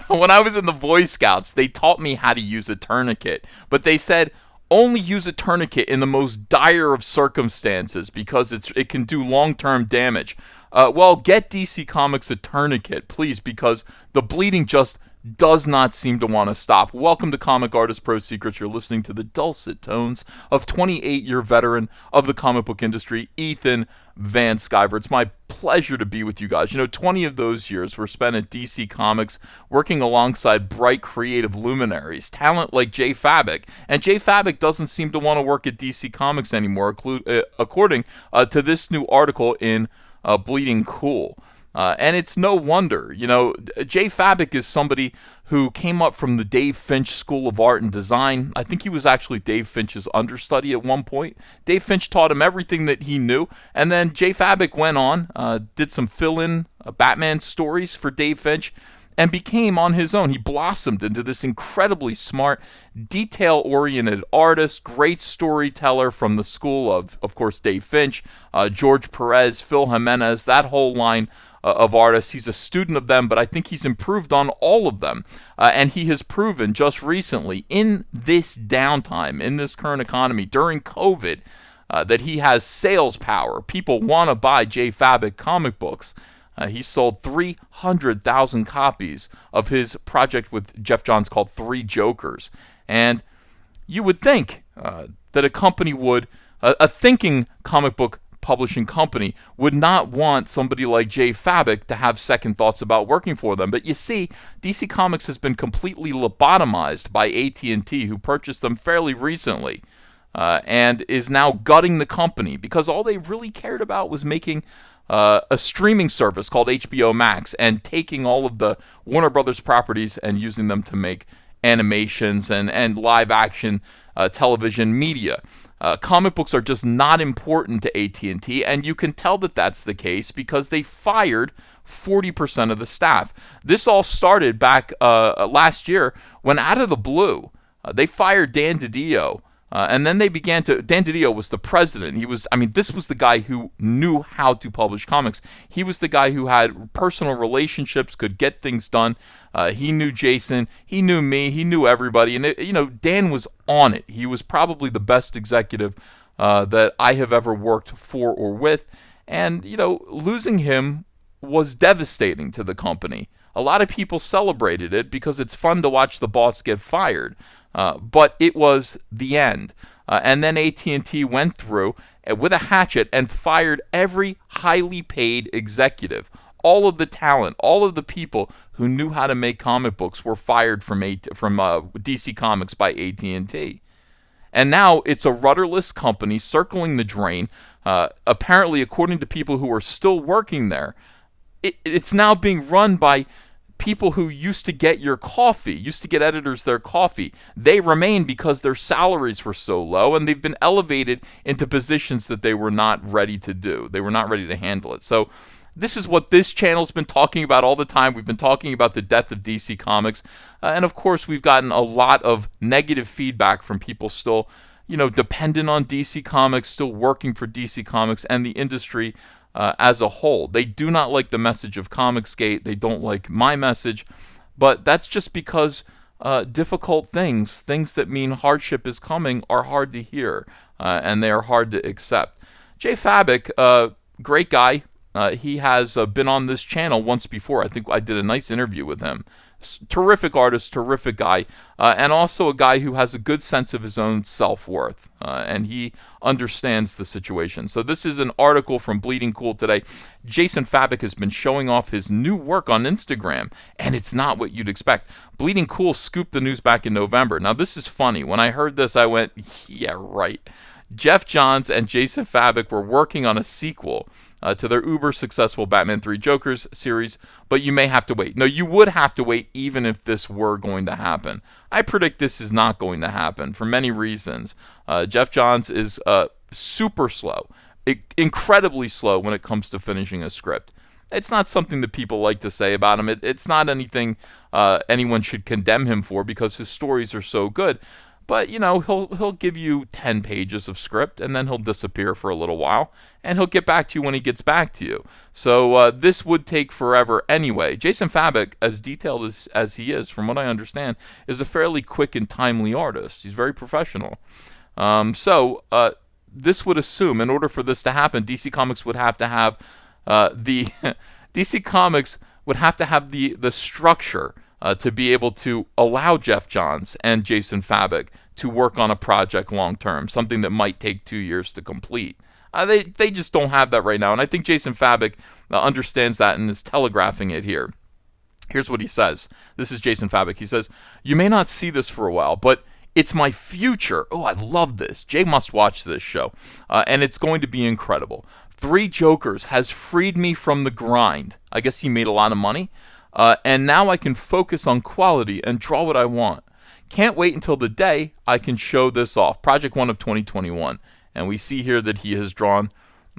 When I was in the Boy Scouts, they taught me how to use a tourniquet, but they said only use a tourniquet in the most dire of circumstances because it can do long-term damage. Well, get DC Comics a tourniquet, please, because the bleeding just does not seem to want to stop. Welcome to Comic Artist Pro Secrets. You're listening to the dulcet tones of 28-year veteran of the comic book industry, Ethan Van Sciver. It's my pleasure to be with you guys. 20 of those years were spent at DC Comics working alongside bright creative luminaries, talent like Jay Fabok. And Jay Fabok doesn't seem to want to work at DC Comics anymore, according to this new article in Bleeding Cool. And it's no wonder, Jay Fabok is somebody who came up from the Dave Finch School of Art and Design. I think he was actually Dave Finch's understudy at one point. Dave Finch taught him everything that he knew, and then Jay Fabok went on, did some fill-in Batman stories for Dave Finch, and became on his own. He blossomed into this incredibly smart, detail-oriented artist, great storyteller from the school of course, Dave Finch, George Perez, Phil Jimenez, that whole line of artists. He's a student of them, but I think he's improved on all of them. And he has proven just recently, in this downtime, in this current economy, during COVID, that he has sales power. People want to buy Jay Fabok comic books. He sold 300,000 copies of his project with Jeff Johns called Three Jokers. And you would think that a company would, a thinking comic book publishing company, would not want somebody like Jay Fabok to have second thoughts about working for them. But you see, DC Comics has been completely lobotomized by AT&T, who purchased them fairly recently, and is now gutting the company because all they really cared about was making a streaming service called HBO Max and taking all of the Warner Brothers properties and using them to make animations and live action television media. Comic books are just not important to AT&T, and you can tell that that's the case because they fired 40% of the staff. This all started back last year when, out of the blue, they fired Dan DiDio. And then they began to. Dan DiDio was the president. This was the guy who knew how to publish comics. He was the guy who had personal relationships, could get things done. He knew Jason. He knew me. He knew everybody. And, Dan was on it. He was probably the best executive that I have ever worked for or with. And, losing him was devastating to the company. A lot of people celebrated it because it's fun to watch the boss get fired. But it was the end. And then AT&T went through with a hatchet and fired every highly paid executive. All of the talent, all of the people who knew how to make comic books were fired from DC Comics by AT&T. And now it's a rudderless company circling the drain. Apparently, according to people who are still working there, it's now being run by people who used to get your coffee, used to get editors their coffee. They remain because their salaries were so low, and they've been elevated into positions that they were not ready to do. They were not ready to handle it. So this is what this channel's been talking about all the time. We've been talking about the death of DC Comics. And of course, we've gotten a lot of negative feedback from people still, dependent on DC Comics, still working for DC Comics and the industry as a whole. They do not like the message of Comicsgate. They don't like my message. But that's just because difficult things that mean hardship is coming, are hard to hear. And they are hard to accept. Jay Fabok, great guy. He has been on this channel once before. I think I did a nice interview with him. Terrific artist, terrific guy, and also a guy who has a good sense of his own self-worth, and he understands the situation. So this is an article from Bleeding Cool today. Jason Fabok has been showing off his new work on Instagram, and it's not what you'd expect. Bleeding Cool scooped the news back in November. Now, this is funny. When I heard this, I went, yeah, right. Jeff Johns and Jason Fabok were working on a sequel to their uber-successful Batman 3 Jokers series, but you may have to wait. No, you would have to wait even if this were going to happen. I predict this is not going to happen for many reasons. Jeff Johns is super slow, incredibly slow when it comes to finishing a script. It's not something that people like to say about him. It's not anything anyone should condemn him for because his stories are so good. But he'll give you 10 pages of script, and then he'll disappear for a little while, and he'll get back to you when he gets back to you. So this would take forever anyway. Jason Fabok, as detailed as he is, from what I understand, is a fairly quick and timely artist. He's very professional. This would assume, in order for this to happen, DC Comics would have to have DC Comics would have to have the structure to be able to allow Geoff Johns and Jason Fabok to work on a project long term, something that might take 2 years to complete. They just don't have that right now, and I think Jason Fabok understands that and is telegraphing it here. Here's what he says. This is Jason Fabok. He says, "You may not see this for a while, but it's my future." Oh, I love this. Jay must watch this show, and it's going to be incredible. 3 Jokers has freed me from the grind. I guess he made a lot of money, and now I can focus on quality and draw what I want. Can't wait until the day I can show this off. Project 1 of 2021. And we see here that he has drawn,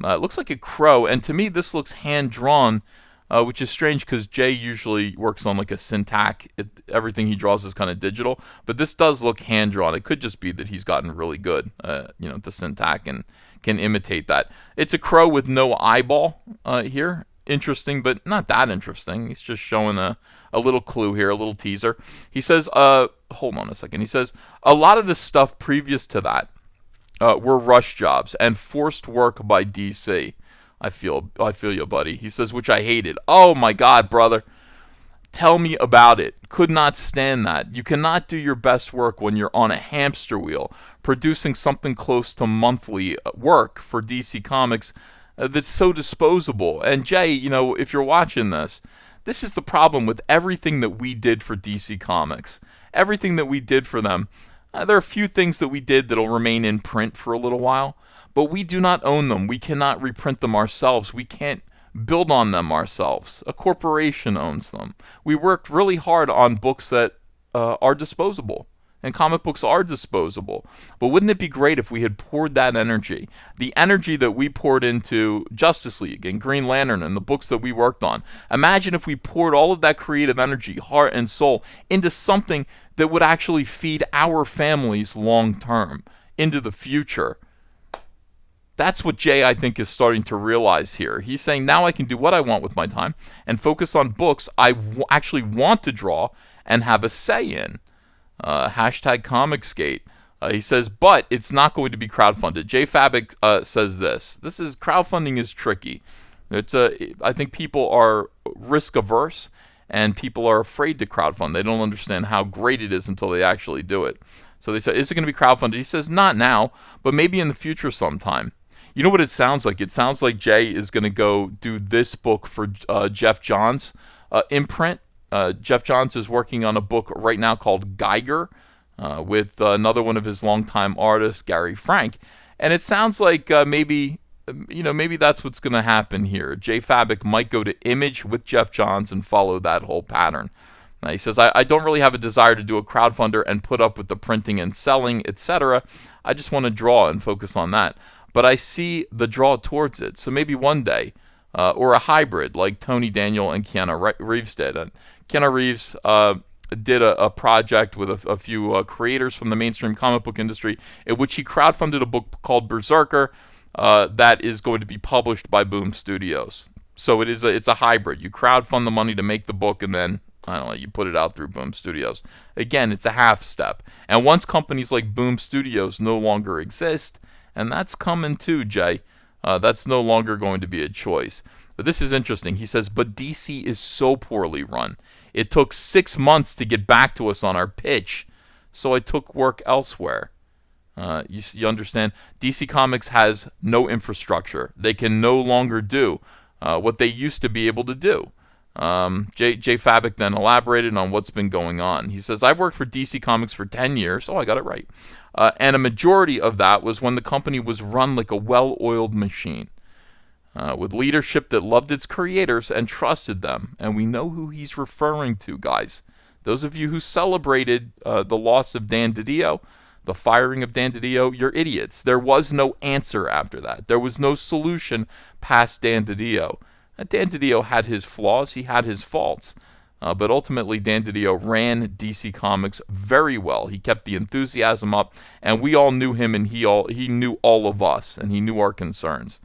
it looks like a crow, and to me this looks hand-drawn, which is strange because Jay usually works on like a syntax. Everything he draws is kind of digital, but this does look hand-drawn. It could just be that he's gotten really good, the syntax, and can imitate that. It's a crow with no eyeball here. Interesting, but not that interesting. He's just showing a little clue here, a little teaser. He says, hold on a second. He says, a lot of the stuff previous to that were rush jobs and forced work by DC. I feel you, buddy. He says, which I hated. Oh my God, brother. Tell me about it. Could not stand that. You cannot do your best work when you're on a hamster wheel, producing something close to monthly work for DC Comics that's so disposable. And Jay, if you're watching this is the problem with everything that we did for DC Comics. Everything that we did for them. There are a few things that we did that'll remain in print for a little while, but we do not own them. We cannot reprint them ourselves. We can't build on them ourselves. A corporation owns them. We worked really hard on books that are disposable, and comic books are disposable. But wouldn't it be great if we had poured that energy, the energy that we poured into Justice League and Green Lantern and the books that we worked on? Imagine if we poured all of that creative energy, heart and soul, into something that would actually feed our families long term, into the future. That's what Jay, I think, is starting to realize here. He's saying, now I can do what I want with my time and focus on books I actually want to draw and have a say in. Hashtag Comicsgate. He says, but it's not going to be crowdfunded. Jay Fabok says this. Crowdfunding is tricky. I think people are risk averse, and people are afraid to crowdfund. They don't understand how great it is until they actually do it. So they say, is it going to be crowdfunded? He says, not now, but maybe in the future sometime. You know what it sounds like? It sounds like Jay is going to go do this book for Geoff Johns' imprint. Geoff Johns is working on a book right now called Geiger with another one of his longtime artists, Gary Frank. And it sounds like maybe that's what's going to happen here. Jay Fabok might go to Image with Geoff Johns and follow that whole pattern. He says, I don't really have a desire to do a crowdfunder and put up with the printing and selling, etc. I just want to draw and focus on that. But I see the draw towards it. So maybe one day, or a hybrid like Tony Daniel and Keanu Reeves did. Keanu Reeves did a project with a few creators from the mainstream comic book industry, in which he crowdfunded a book called Berserker that is going to be published by Boom Studios. So it's a hybrid. You crowdfund the money to make the book, and then you put it out through Boom Studios. Again, it's a half step. And once companies like Boom Studios no longer exist, and that's coming too, Jay, that's no longer going to be a choice. But this is interesting. He says, but DC is so poorly run. It took 6 months to get back to us on our pitch, so I took work elsewhere. You understand? DC Comics has no infrastructure. They can no longer do what they used to be able to do. Jay Fabok then elaborated on what's been going on. He says, I've worked for DC Comics for 10 years. Oh, I got it right. And a majority of that was when the company was run like a well-oiled machine, with leadership that loved its creators and trusted them. And we know who he's referring to, guys. Those of you who celebrated the loss of Dan DiDio, the firing of Dan DiDio, you're idiots. There was no answer after that. There was no solution past Dan DiDio. Dan DiDio had his flaws. He had his faults. But ultimately, Dan DiDio ran DC Comics very well. He kept the enthusiasm up, and we all knew him, and he knew all of us, and he knew our concerns.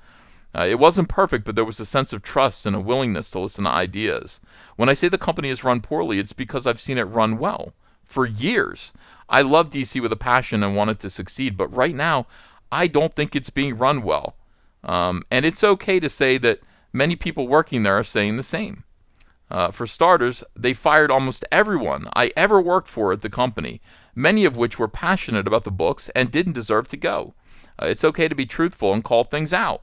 It wasn't perfect, but there was a sense of trust and a willingness to listen to ideas. When I say the company is run poorly, it's because I've seen it run well for years. I love DC with a passion and want it to succeed, but right now, I don't think it's being run well. And it's okay to say that many people working there are saying the same. For starters, they fired almost everyone I ever worked for at the company, many of which were passionate about the books and didn't deserve to go. It's okay to be truthful and call things out.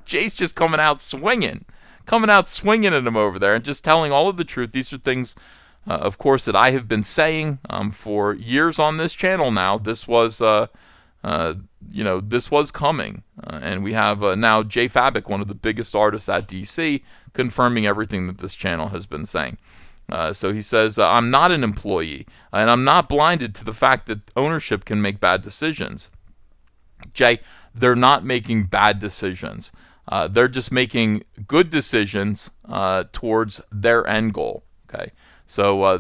Jay's just coming out swinging at him over there and just telling all of the truth. These are things, of course, that I have been saying for years on this channel now. This was, this was coming. And we have now Jay Fabok, one of the biggest artists at DC, confirming everything that this channel has been saying. So he says, I'm not an employee, and I'm not blinded to the fact that ownership can make bad decisions. Jay, they're not making bad decisions. They're just making good decisions towards their end goal. Okay, so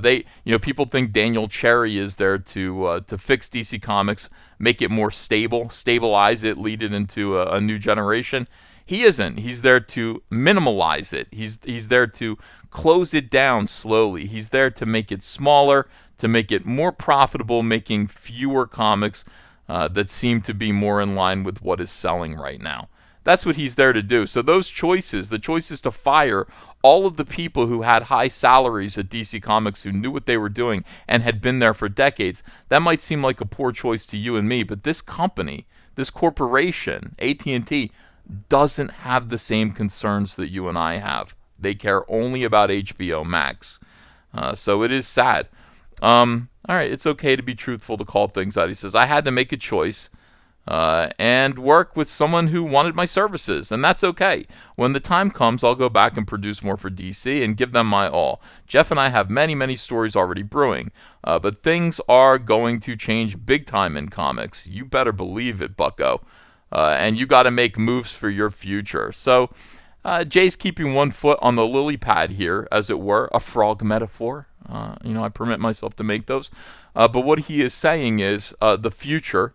people think Daniel Cherry is there to fix DC Comics, make it more stable, stabilize it, lead it into a new generation. He isn't. He's there to minimalize it. He's there to close it down slowly. He's there to make it smaller, to make it more profitable, making fewer comics that seem to be more in line with what is selling right now. That's what he's there to do. So those choices, the choices to fire all of the people who had high salaries at DC Comics, who knew what they were doing and had been there for decades, that might seem like a poor choice to you and me, but this company, this corporation, AT&T, doesn't have the same concerns that you and I have. They care only about HBO Max. So it is sad. All right, it's okay to be truthful, to call things out. He says, I had to make a choice and work with someone who wanted my services, and that's okay. When the time comes, I'll go back and produce more for DC and give them my all. Jeff and I have many, many stories already brewing, but things are going to change big time in comics. You better believe it, bucko. And you got to make moves for your future. So Jay's keeping one foot on the lily pad here, as it were, a frog metaphor. I permit myself to make those. But what he is saying is the future.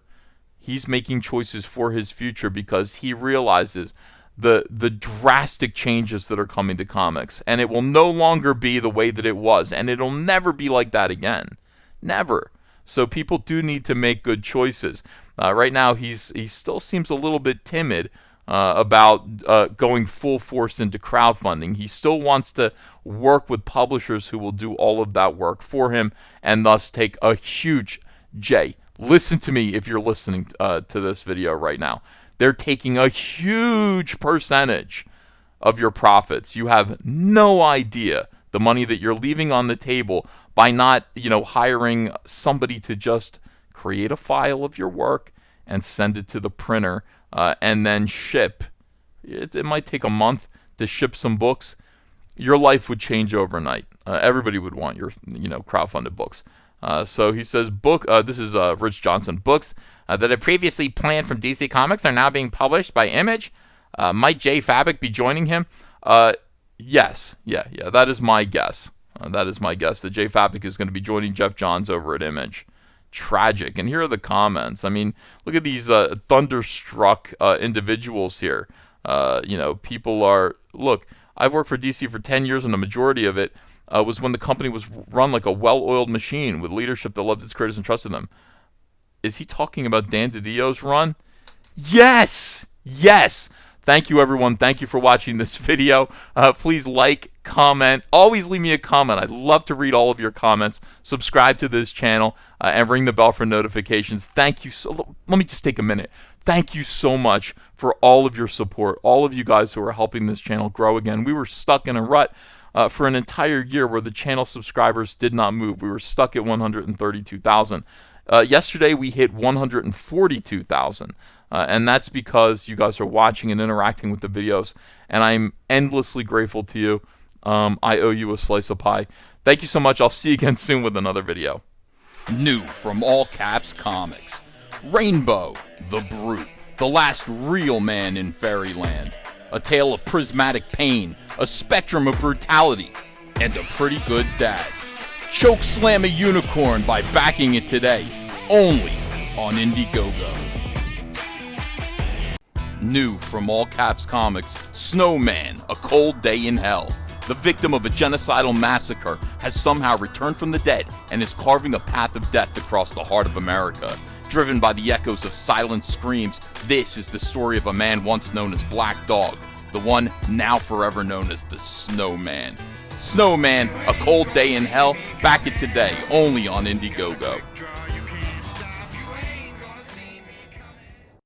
He's making choices for his future because he realizes the drastic changes that are coming to comics. And it will no longer be the way that it was. And it'll never be like that again. Never. So people do need to make good choices. Right now, he still seems a little bit timid about going full force into crowdfunding. He still wants to work with publishers who will do all of that work for him and thus take a huge... Jay, listen to me if you're listening to this video right now. They're taking a huge percentage of your profits. You have no idea the money that you're leaving on the table by not, hiring somebody to just create a file of your work and send it to the printer and then ship. It might take a month to ship some books. Your life would change overnight. Everybody would want your, crowdfunded books. So he says, this is Rich Johnson, books that had previously planned from DC Comics are now being published by Image. Might Jay Fabok be joining him? Yes. Yeah, that is my guess. That is my guess, that Jay Fabok is going to be joining Jeff Johns over at Image. Tragic. And here are the comments. I mean, look at these thunderstruck individuals here. People are... Look, I've worked for DC for 10 years, and the majority of it was when the company was run like a well-oiled machine with leadership that loved its creators and trusted them. Is he talking about Dan DiDio's run? Yes! Yes! Thank you, everyone. Thank you for watching this video. Please like, comment. Always leave me a comment. I'd love to read all of your comments. Subscribe to this channel and ring the bell for notifications. Thank you. Let me just take a minute. Thank you so much for all of your support, all of you guys who are helping this channel grow again. We were stuck in a rut for an entire year where the channel subscribers did not move. We were stuck at 132,000. Yesterday, we hit 142,000. And that's because you guys are watching and interacting with the videos, and I'm endlessly grateful to you. I owe you a slice of pie. Thank you so much. I'll see you again soon with another video. New from All Caps Comics, Rainbow, the Brute, the last real man in fairyland. A tale of prismatic pain, a spectrum of brutality, and a pretty good dad. Choke slam a unicorn by backing it today, only on Indiegogo. New from All Caps Comics, Snowman, A Cold Day in Hell. The victim of a genocidal massacre has somehow returned from the dead and is carving a path of death across the heart of America. Driven by the echoes of silent screams, this is the story of a man once known as Black Dog, the one now forever known as the Snowman. Snowman, A Cold Day in Hell, back it today, only on Indiegogo.